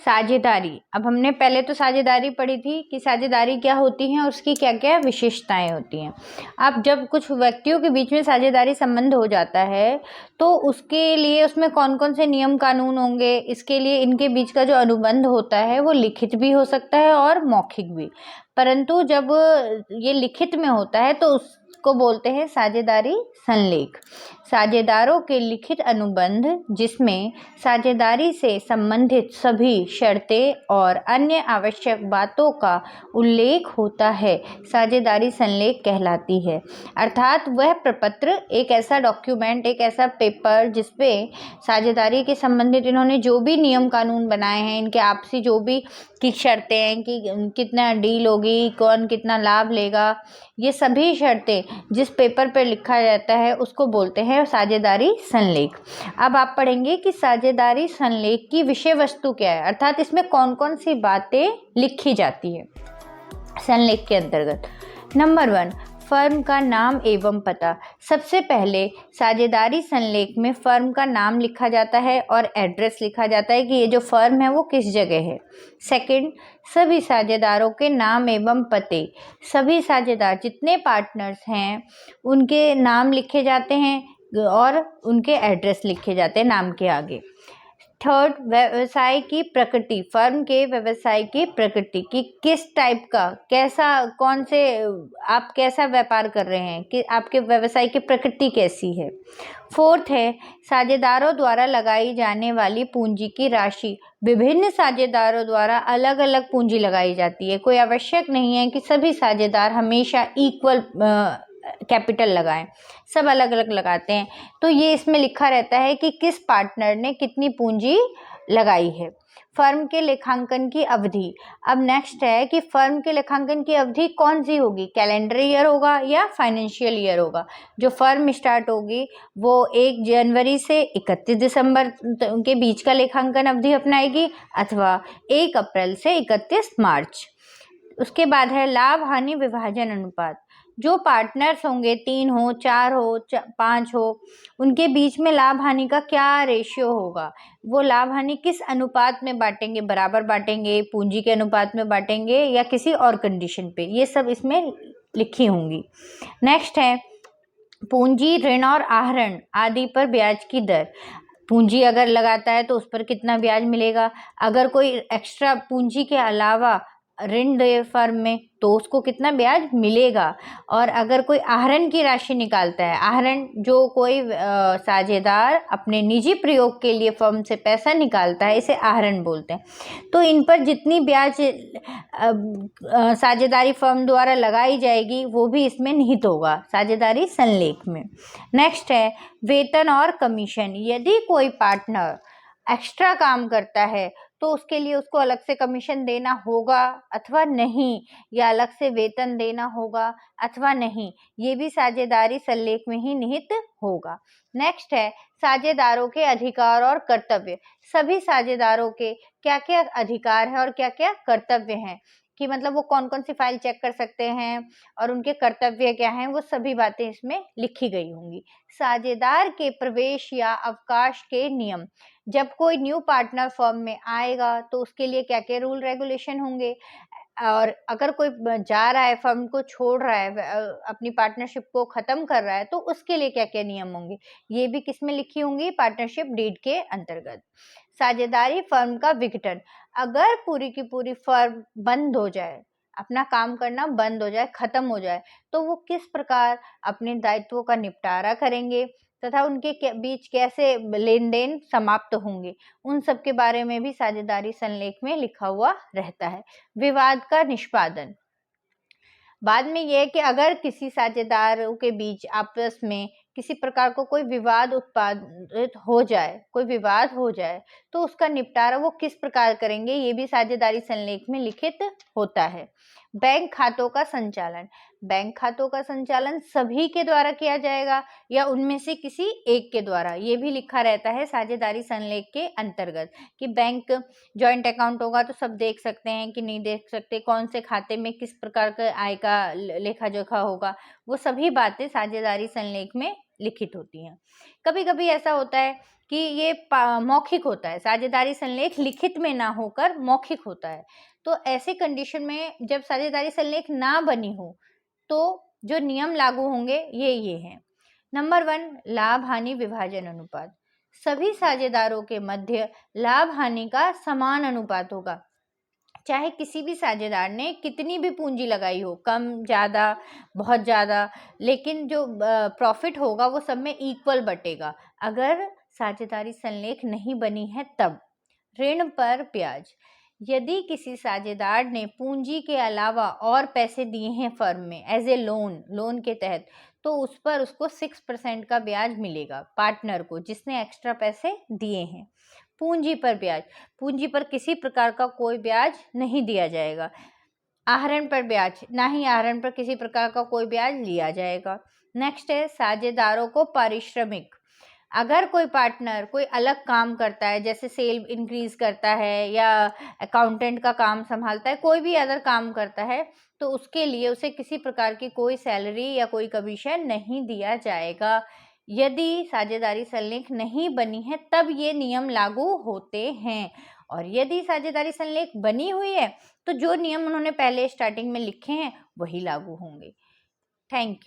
साझेदारी। अब हमने पहले तो साझेदारी पढ़ी थी कि साझेदारी क्या होती है और उसकी क्या क्या विशेषताएं होती हैं। अब जब कुछ व्यक्तियों के बीच में साझेदारी संबंध हो जाता है तो उसके लिए उसमें कौन कौन से नियम कानून होंगे, इसके लिए इनके बीच का जो अनुबंध होता है वो लिखित भी हो सकता है और मौखिक भी। परंतु जब ये लिखित में होता है तो उसको बोलते हैं साझेदारी संलेख। साझेदारों के लिखित अनुबंध जिसमें साझेदारी से संबंधित सभी शर्तें और अन्य आवश्यक बातों का उल्लेख होता है, साझेदारी संलेख कहलाती है। अर्थात वह प्रपत्र, एक ऐसा डॉक्यूमेंट, एक ऐसा पेपर जिसपे साझेदारी के संबंधित इन्होंने जो भी नियम कानून बनाए हैं, इनके आपसी जो भी की शर्तें हैं कि कितना डील होगी, कौन कितना लाभ लेगा, ये सभी शर्तें जिस पेपर पर लिखा जाता है उसको बोलते हैं साझेदारी संलेख। अब आप पढ़ेंगे कि साझेदारी संलेख की विषय वस्तु क्या है, अर्थात इसमें कौन कौन सी बातें लिखी जाती है संलेख के अंतर्गत। नंबर 1, फर्म का नाम एवं पता। सबसे पहले साझेदारी संलेख में फर्म का नाम लिखा जाता है और एड्रेस लिखा जाता है कि ये जो फर्म है वो किस जगह है। सेकंड, सभी साझेदारों के नाम एवं पते। सभी साझेदार जितने पार्टनर्स हैं उनके नाम लिखे जाते हैं और उनके एड्रेस लिखे जाते हैं नाम के आगे। थर्ड, व्यवसाय की प्रकृति। फर्म के व्यवसाय की प्रकृति कि किस टाइप का, कैसा, कौन से, आप कैसा व्यापार कर रहे हैं, कि आपके व्यवसाय की प्रकृति कैसी है। फोर्थ है साझेदारों द्वारा लगाई जाने वाली पूंजी की राशि। विभिन्न साझेदारों द्वारा अलग अलग पूंजी लगाई जाती है, कोई आवश्यक नहीं है कि सभी साझेदार हमेशा इक्वल कैपिटल लगाएं, सब अलग अलग लगाते हैं। तो ये इसमें लिखा रहता है कि किस पार्टनर ने कितनी पूंजी लगाई है। फर्म के लेखांकन की अवधि। अब नेक्स्ट है कि फर्म के लेखांकन की अवधि कौन सी होगी, कैलेंडर ईयर होगा या फाइनेंशियल ईयर होगा। जो फर्म स्टार्ट होगी वो 1 जनवरी से 31 दिसंबर के बीच का लेखांकन अवधि अपनाएगी अथवा 1 अप्रैल से 31 मार्च। उसके बाद है लाभ हानि विभाजन अनुपात। जो पार्टनर्स होंगे, 3 हो, 4 हो, 5 हो, उनके बीच में लाभ हानि का क्या रेशियो होगा, वो लाभ हानि किस अनुपात में बांटेंगे, बराबर बांटेंगे, पूंजी के अनुपात में बांटेंगे या किसी और कंडीशन पे, ये सब इसमें लिखी होंगी। नेक्स्ट है पूंजी, ऋण और आहरण आदि पर ब्याज की दर। पूंजी अगर लगाता है तो उस पर कितना ब्याज मिलेगा, अगर कोई एक्स्ट्रा पूंजी के अलावा ऋण दे फर्म में तो उसको कितना ब्याज मिलेगा, और अगर कोई आहरण की राशि निकालता है, आहरण जो कोई साझेदार अपने निजी प्रयोग के लिए फर्म से पैसा निकालता है, इसे आहरण बोलते हैं। तो इन पर जितनी ब्याज साझेदारी फर्म द्वारा लगाई जाएगी वो भी इसमें निहित होगा साझेदारी संलेख में। नेक्स्ट है वेतन और कमीशन। यदि कोई पार्टनर एक्स्ट्रा काम करता है तो उसके लिए उसको अलग से कमीशन देना होगा अथवा नहीं, या अलग से वेतन देना होगा अथवा नहीं, ये भी साझेदारी संलेख में ही निहित होगा। नेक्स्ट है साझेदारों के अधिकार और कर्तव्य। सभी साझेदारों के क्या क्या अधिकार है और क्या क्या कर्तव्य हैं, कि मतलब वो कौन कौन सी फाइल चेक कर सकते हैं और उनके कर्तव्य क्या हैं, वो सभी बातें इसमें लिखी गई होंगी। साझेदार के प्रवेश या अवकाश के नियम। जब कोई न्यू पार्टनर फर्म में आएगा तो उसके लिए क्या क्या रूल रेगुलेशन होंगे, और अगर कोई जा रहा है, फर्म को छोड़ रहा है, अपनी पार्टनरशिप को खत्म कर रहा है, तो उसके लिए क्या क्या नियम होंगे, ये भी किसमें लिखी होंगी, पार्टनरशिप डीड के अंतर्गत। साझेदारी फर्म का विघटन। अगर पूरी की पूरी फर्म बंद हो जाए, अपना काम करना बंद हो जाए, खत्म हो जाए, तो वो किस प्रकार अपने दायित्वों का निपटारा करेंगे तथा उनके बीच कैसे लेन देन समाप्त होंगे, उन सब के बारे में भी साझेदारी संलेख में लिखा हुआ रहता है। विवाद का निष्पादन। बाद में यह है कि अगर किसी साझेदारों के बीच आपस में किसी प्रकार को कोई विवाद उत्पादित हो जाए, कोई विवाद हो जाए, तो उसका निपटारा वो किस प्रकार करेंगे, ये भी साझेदारी संलेख में लिखित होता है। बैंक खातों का संचालन। बैंक खातों का संचालन सभी के द्वारा किया जाएगा या उनमें से किसी एक के द्वारा, ये भी लिखा रहता है साझेदारी संलेख के अंतर्गत, कि बैंक जॉइंट अकाउंट होगा तो सब देख सकते हैं कि नहीं देख सकते, कौन से खाते में किस प्रकार का आय का लेखा जोखा होगा, वो सभी बातें साझेदारी संलेख में लिखित होती हैं। कभी कभी ऐसा होता है कि ये मौखिक होता है, साझेदारी संलेख लिखित में ना होकर मौखिक होता है। तो ऐसे कंडीशन में जब साझेदारी संलेख ना बनी हो तो जो नियम लागू होंगे ये हैं। नंबर 1, लाभ हानि विभाजन अनुपात। सभी साझेदारों के मध्य लाभ हानि का समान अनुपात होगा, चाहे किसी भी साझेदार ने कितनी भी पूंजी लगाई हो, कम ज़्यादा बहुत ज़्यादा, लेकिन जो प्रॉफिट होगा वो सब में इक्वल बटेगा। अगर साझेदारी संलेख नहीं बनी है तब। ऋण पर ब्याज। यदि किसी साझेदार ने पूंजी के अलावा और पैसे दिए हैं फर्म में एज ए लोन के तहत, तो उस पर उसको 6% का ब्याज मिलेगा पार्टनर को, जिसने एक्स्ट्रा पैसे दिए हैं। पूंजी पर ब्याज। पूंजी पर किसी प्रकार का कोई ब्याज नहीं दिया जाएगा। आहरण पर ब्याज। ना ही आहरण पर किसी प्रकार का कोई ब्याज लिया जाएगा। नेक्स्ट है साझेदारों को पारिश्रमिक। अगर कोई पार्टनर कोई अलग काम करता है, जैसे सेल इंक्रीज करता है या अकाउंटेंट का काम संभालता है, कोई भी अदर काम करता है, तो उसके लिए उसे किसी प्रकार की कोई सैलरी या कोई कमीशन नहीं दिया जाएगा। यदि साझेदारी संलेख नहीं बनी है तब ये नियम लागू होते हैं, और यदि साझेदारी संलेख बनी हुई है तो जो नियम उन्होंने पहले स्टार्टिंग में लिखे हैं वही लागू होंगे। Thank you.